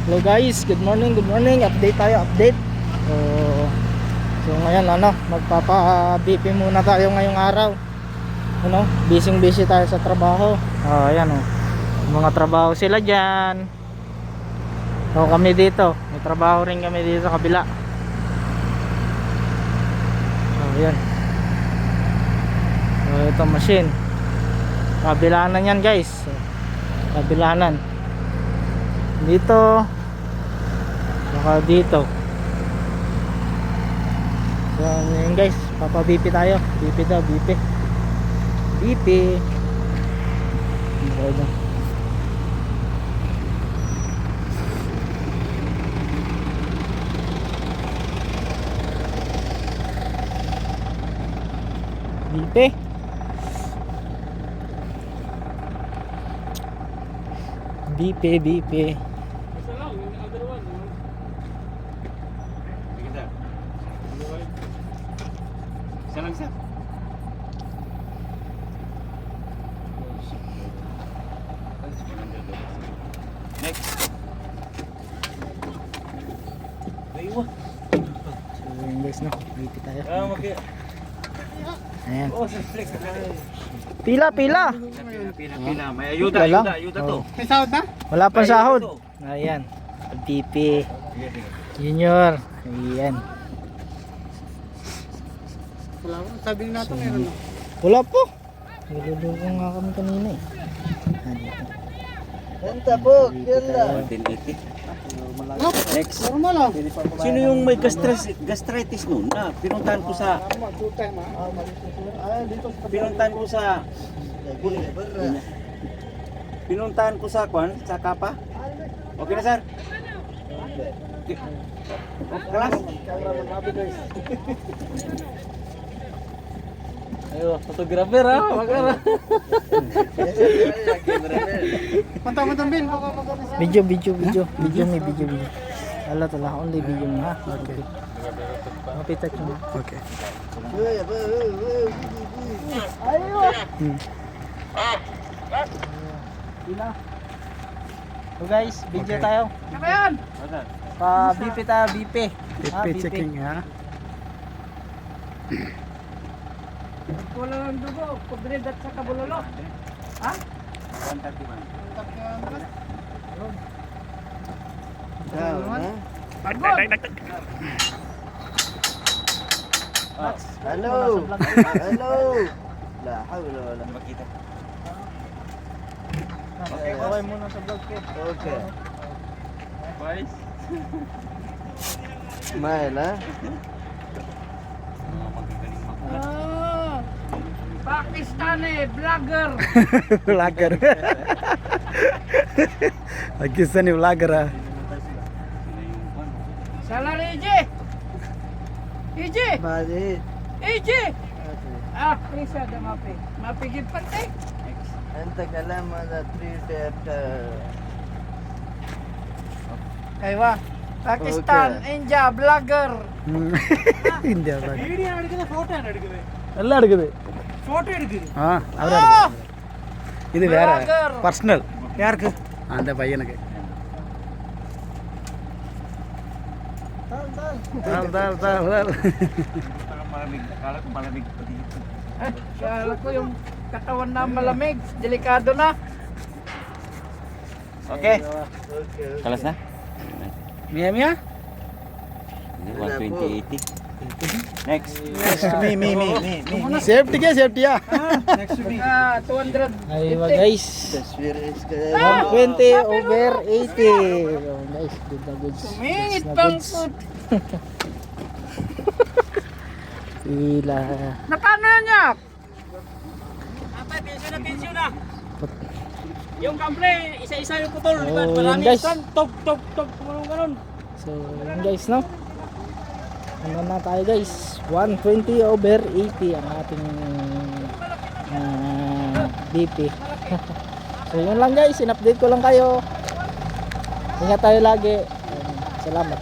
Hello guys, good morning, update tayo, update. So ngayon magpapa-BP muna tayo ngayong araw. Busy tayo sa trabaho. Ayan mga trabaho sila diyan. So kami dito, may trabaho rin kami dito sa kabila. Ayan. So ito machine. Kabilanan yan guys. Kabilanan. Dito saka dito. So yun guys, papa-BP tayo. BP daw, BP. Okay. BP. Next. Aywa. So yun guys, BP tayo. Ayan. Oh, sa flex. Pila. May ayuda to. May sahod na? Wala pang sahod. Ayan. BP Junior. Ayan. Sabi nila natin meron na. Wala po. Niluluko nga kami kanina eh. Ganda po, ganda. 180. Next. Normal lang. Sino yung may gastritis noon? Pinuntahan ko sa kwan, sa Kapa. Okay na, sir? Okay. Kalas? Ayo, photographer magara. Pantang bin. Video. Ala only video mo ha. Okay. Mapitak mo. Okay. Ayo. Pila. So guys, video tayo. Ano yan? Pa BP tayo, BP. BP checking ha. Wala ng dugo, kubrid at sa kabulolo. Ha? 131. Hello. La hawla wala. Makita. Okay, baway muna sa vlog ko. Okay. Guys. Smile ha. Pakistani vlogger. Vlogger. Pakistani vlogger ah. Salary EJ. Bali. EJ. Prisa ada mapi pante. Anta kalam ada 3 chapter. Kaiwa. Pakistan India vlogger. India vlogger. Video எடுக்குது போட்டோ எடுக்குது எல்லாம் இருக்குது. போட்டோ எடுக்குது இது வேற பர்சனல். யாருக்கு? அந்த பையனுக்கு. Dal. Malamig. Kala ko yung katawan na malamig, delikado na. Okay. Kalas na? Mia. 120, 80. Next. Me. Safety ya. Next to me. 200. Aywa guys. 120 over 80. Oh, guys, good. Sumingit pang food. Pila. Na paano yan, Yak? Pensyo na. Yung kample, isa-isa yung putol. Oh, yun guys. Top, ganun. So, yun guys, no? Ano na tayo guys? 120 over 80 ang ating BP. So, yun lang guys. In-update ko lang kayo. Ingat tayo lagi. Salamat.